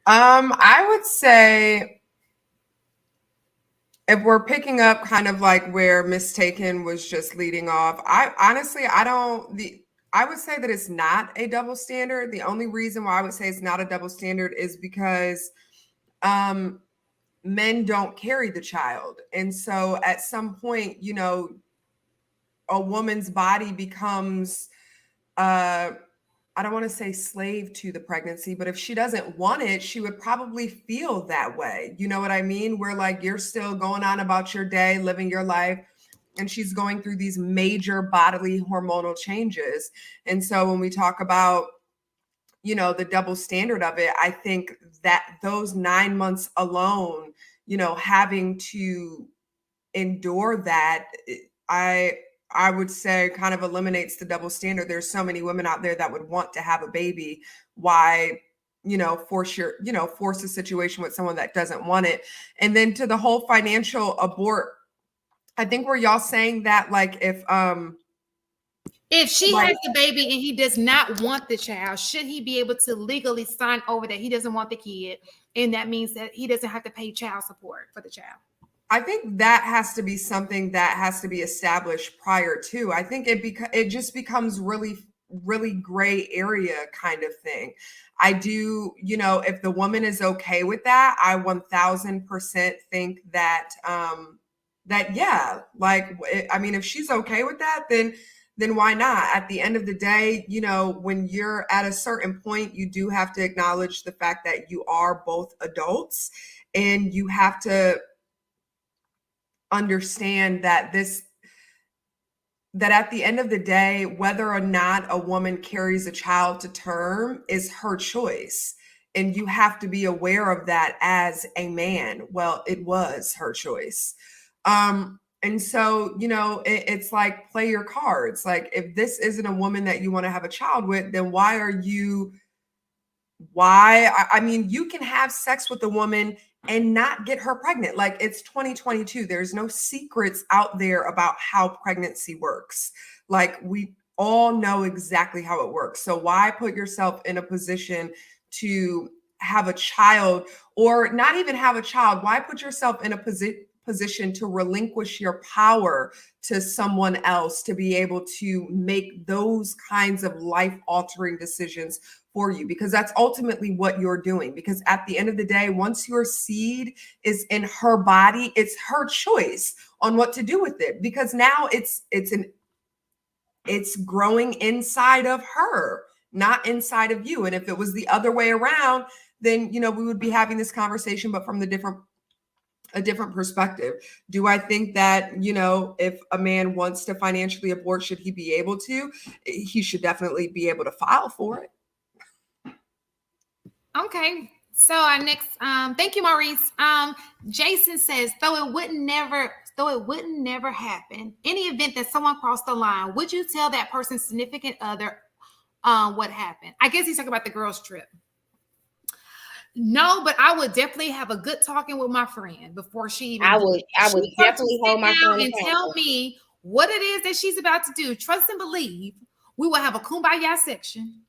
I would say if we're picking up kind of like where Mistaken was just leading off, I honestly I don't the I would say that it's not a double standard. The only reason why I would say it's not a double standard is because um men don't carry the child. And so at some point, a woman's body becomes uh I don't want to say slave to the pregnancy, but if she doesn't want it, she would probably feel that way. You know what I mean? Where like you're still going on about your day, living your life, and she's going through these major bodily hormonal changes. And so when we talk about, the double standard of it, I think that those 9 months alone, having to endure that, I I would say kind of eliminates the double standard. There's so many women out there that would want to have a baby. Why, force a situation with someone that doesn't want it? And then to the whole financial abort, I think were y'all saying that like If she like has the baby and he does not want the child, should he be able to legally sign over that he doesn't want the kid? And that means that he doesn't have to pay child support for the child. I think that has to be something that has to be established prior to. I think it just becomes really gray area kind of thing. I do, if the woman is okay with that, I 1000% think that yeah, like I mean if she's okay with that, then why not? At the end of the day, when you're at a certain point, you do have to acknowledge the fact that you are both adults, and you have to understand that at the end of the day, whether or not a woman carries a child to term is her choice. And you have to be aware of that as a man. Well, it was her choice. And so, it's like play your cards. Like if this isn't a woman that you want to have a child with, then I mean, you can have sex with a woman and not get her pregnant. Like it's 2022. There's no secrets out there about how pregnancy works. Like we all know exactly how it works. So why put yourself in a position to have a child, or not even have a child? Why put yourself in a position to relinquish your power to someone else to be able to make those kinds of life altering decisions for you? Because that's ultimately what you're doing. Because at the end of the day, once your seed is in her body, it's her choice on what to do with it. Because now it's growing inside of her, not inside of you. And if it was the other way around, then we would be having this conversation, but from a different perspective. Do I think that, if a man wants to financially abort, should he be able to? He should definitely be able to file for it. Okay. So our next, thank you, Maurice. Jason says, though it wouldn't never happen, any event that someone crossed the line, would you tell that person's significant other what happened? I guess he's talking about the girls' trip. No, but I would definitely have a good talking with my friend before she even. I would definitely hold my friend and tell me what it is that she's about to do. Trust and believe. We will have a kumbaya section.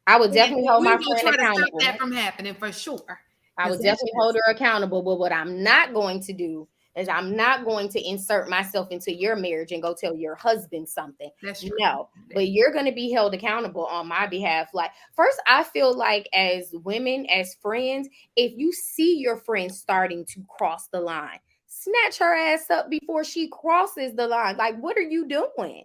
I would definitely hold my friend accountable. Try to stop that from happening for sure. I would definitely hold her accountable. But what I'm not going to do is I'm not going to insert myself into your marriage and go tell your husband something. That's true. No, but you're going to be held accountable on my behalf. Like, first, I feel like as women, as friends, if you see your friend starting to cross the line, snatch her ass up before she crosses the line. Like, what are you doing?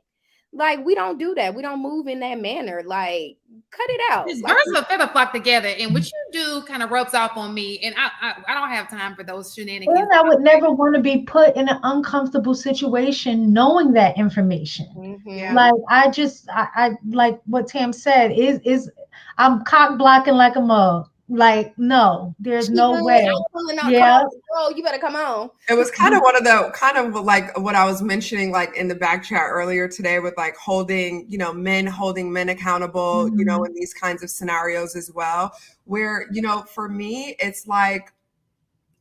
Like, we don't do that. We don't move in that manner. Like, cut it out. These birds of a feather flock together, and what you do kind of rubs off on me, and I don't have time for those shenanigans. And I would never want to be put in an uncomfortable situation knowing that information. Mm-hmm. Like I like what Tam said is I'm cock blocking like a mug. Like, no, there's no way. Yeah. Oh, you better come on. It was kind of one of the kind of like what I was mentioning, like in the back chat earlier today, with like holding men accountable, in these kinds of scenarios as well, where, for me, it's like,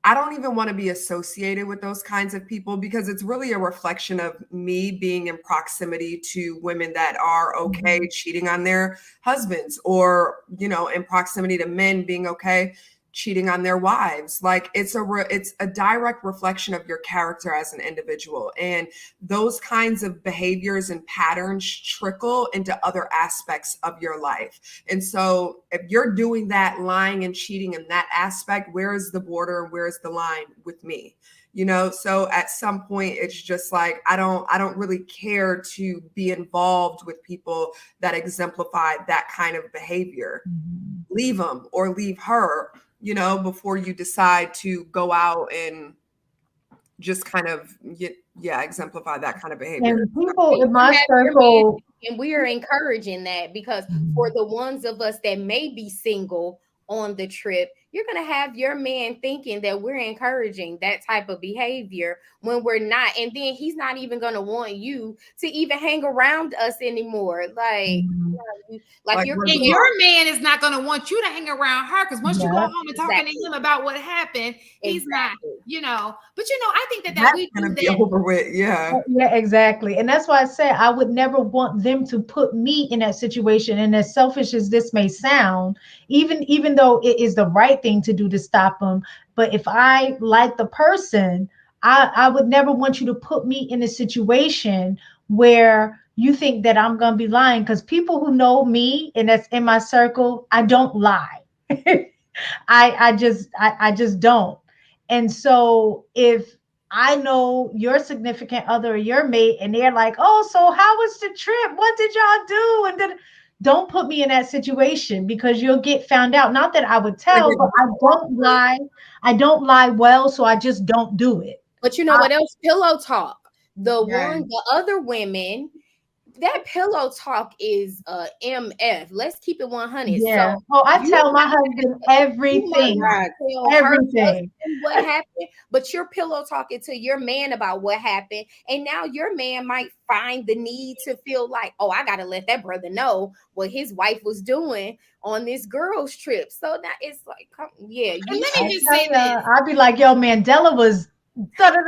I don't even want to be associated with those kinds of people, because it's really a reflection of me being in proximity to women that are okay cheating on their husbands, or, in proximity to men being okay cheating on their wives. Like it's a direct reflection of your character as an individual, and those kinds of behaviors and patterns trickle into other aspects of your life. And so if you're doing that, lying and cheating in that aspect, where is the border, where is the line with me? You know, so at some point it's just like I don't really care to be involved with people that exemplify that kind of behavior. Leave them or leave her, you know, before you decide to go out and just kind of exemplify that kind of behavior. And people in my circle, and we are encouraging that, because for the ones of us that may be single on the trip, you're going to have your man thinking that we're encouraging that type of behavior when we're not. And then he's not even going to want you to even hang around us anymore. Like and your man is not going to want you to hang around her, because once you go home and talking to him about what happened, he's not, you know. But you know, I think that we do that over with. Yeah, exactly. And that's why I said I would never want them to put me in that situation. And as selfish as this may sound, even though it is the right thing to do to stop them, but if I like the person, I would never want you to put me in a situation where you think that I'm going to be lying, because people who know me and that's in my circle, I don't lie. I just don't. And so if I know your significant other or your mate and they're like, oh, so how was the trip? What did y'all do? And then don't put me in that situation, because you'll get found out. Not that I would tell, but I don't lie. I don't lie well, so I just don't do it. But you know what else? Pillow talk. The other women, that pillow talk is MF. Let's keep it 100. Yeah. So I tell my husband everything. Everything. What happened, but you're pillow talking to your man about what happened, and now your man might find the need to feel like, oh, I gotta let that brother know what his wife was doing on this girl's trip. So now it's like, yeah. And let me just say that I'd be like, yo, Mandela was. Let me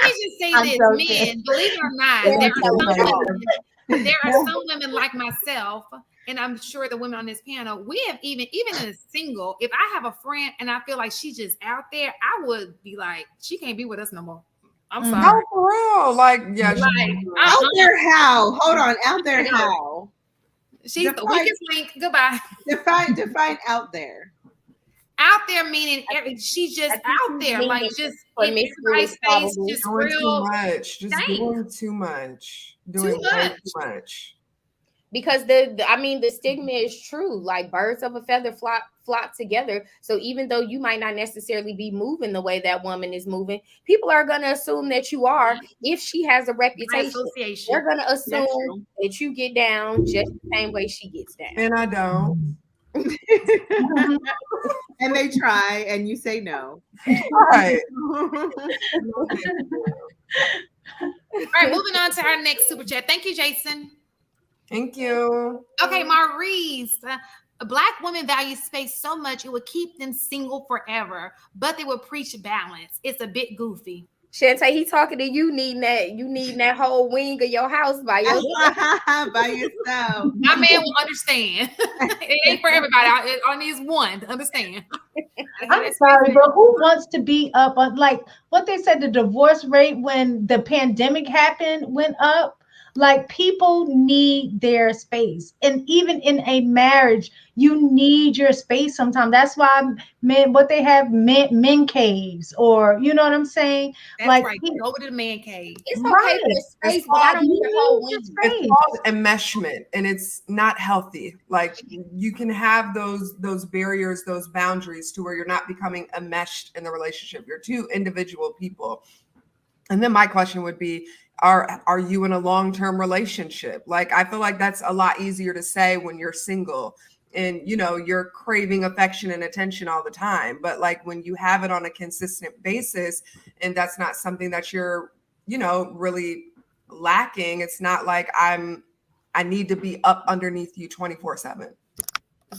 just say this, men, believe it or not, there are some women like myself, and I'm sure the women on this panel, we have even as single, if I have a friend and I feel like she's just out there, I would be like, she can't be with us no more. I'm sorry. No, for real. Like, yeah. Like, out there how? Hold on. Out there how? She's the weakest link. Goodbye. Define out there. Out there meaning she's just out there, like just in everybody's face, just doing real too much, just doing too much, doing too much. Because the stigma is true. Like birds of a feather flock together. So even though you might not necessarily be moving the way that woman is moving, people are going to assume that you are. If she has a reputation, they're going to assume that you get down just the same way she gets down. And I don't. And they try, and you say no. Right. All right, moving on to our next super chat. Thank you, Jason. Thank you. Okay, Maurice. Black women value space so much it would keep them single forever, but they would preach balance. It's a bit goofy. Shantae, he talking to you, needing that whole wing of your house by yourself. By yourself. My man will understand. It ain't for everybody. All needs one to understand. I'm sorry, but who wants to be up on, like what they said, the divorce rate when the pandemic happened went up? Like people need their space. And even in a marriage, you need your space sometimes. That's why what they have men caves, or you know what I'm saying? That's like, right. Go to the man cave. It's okay for space, but I don't need the whole wing. It's called enmeshment, and it's not healthy. Like you can have those barriers, those boundaries to where you're not becoming enmeshed in the relationship. You're two individual people. And then my question would be, are you in a long-term relationship? Like, I feel like that's a lot easier to say when you're single and, you know, you're craving affection and attention all the time. But like when you have it on a consistent basis and that's not something that you're, you know, really lacking. It's not like I need to be up underneath you 24/7.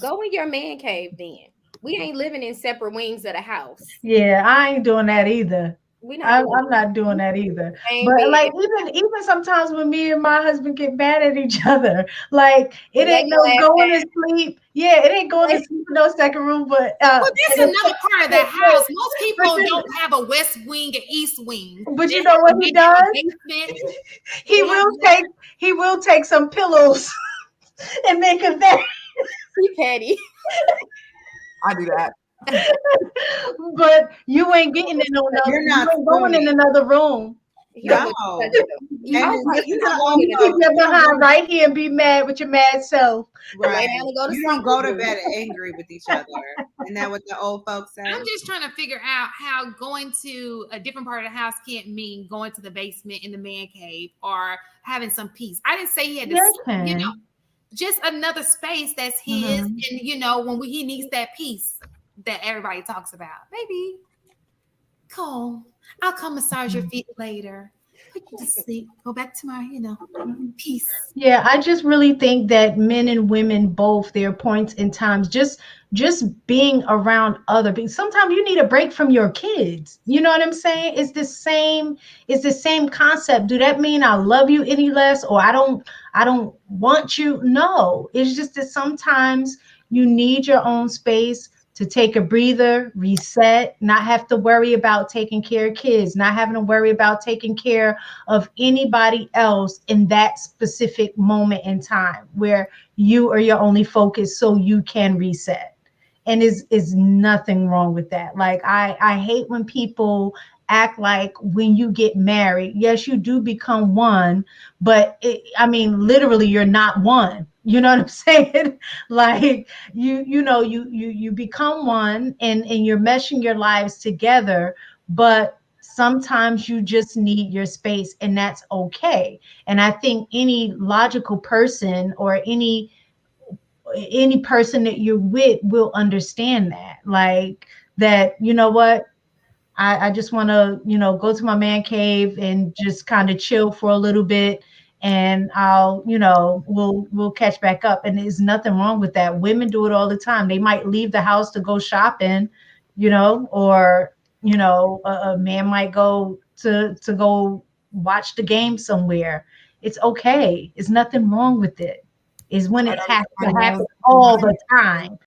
Go in your man cave then. We ain't living in separate wings of the house. Yeah, I ain't doing that either. We not doing I'm not doing that either. same But bed. like even sometimes when me and my husband get mad at each other, like it Lay ain't your no ass going down. to sleep. Yeah, it ain't going to sleep in no second room. But Well, that's another part of the house. Most people but, don't have a west wing and east wing. but They you know what he they have a does? basement. He They have will take some pillows and make a bed. He petty. I do that. But you ain't getting in no You're you not ain't going in spooning. another room. He don't No. want you touching him. You, And I was like, this you is not the going in you the keep also, other your you don't behind go right here and be mad with your mad self. lay right. down and go to You sleep. don't go to with bed him. angry with each other. Isn't that what the old folks say? I'm just trying to figure out how going to a different part of the house can't mean going to the basement in the man cave or having some peace. I didn't say he had to, Yeah, you know, can. just another space that's his. Mhm. And when he needs that peace that everybody talks about, maybe Cole, I'll come massage your feet later. Put you to sleep. Go back to my, peace. Yeah, I just really think that men and women both, their points in times, just being around other people. Sometimes you need a break from your kids. You know what I'm saying? It's the same concept. Do that mean I love you any less or I don't want you? No. It's just that sometimes you need your own space to take a breather, reset, not have to worry about taking care of kids, not having to worry about taking care of anybody else in that specific moment in time where you are your only focus so you can reset. And is nothing wrong with that. Like I hate when people act like when you get married, yes, you do become one, but I mean literally you're not one. You know what I'm saying? Like you become one and you're meshing your lives together, but sometimes you just need your space and that's okay. And I think any logical person or any person that you're with will understand that, like that, you know what, I just want to, go to my man cave and just kind of chill for a little bit, and I'll, we'll catch back up. And there's nothing wrong with that. Women do it all the time. They might leave the house to go shopping, or a man might go to go watch the game somewhere. It's okay. It's nothing wrong with it. Is when I it don't has to know. happen all the time.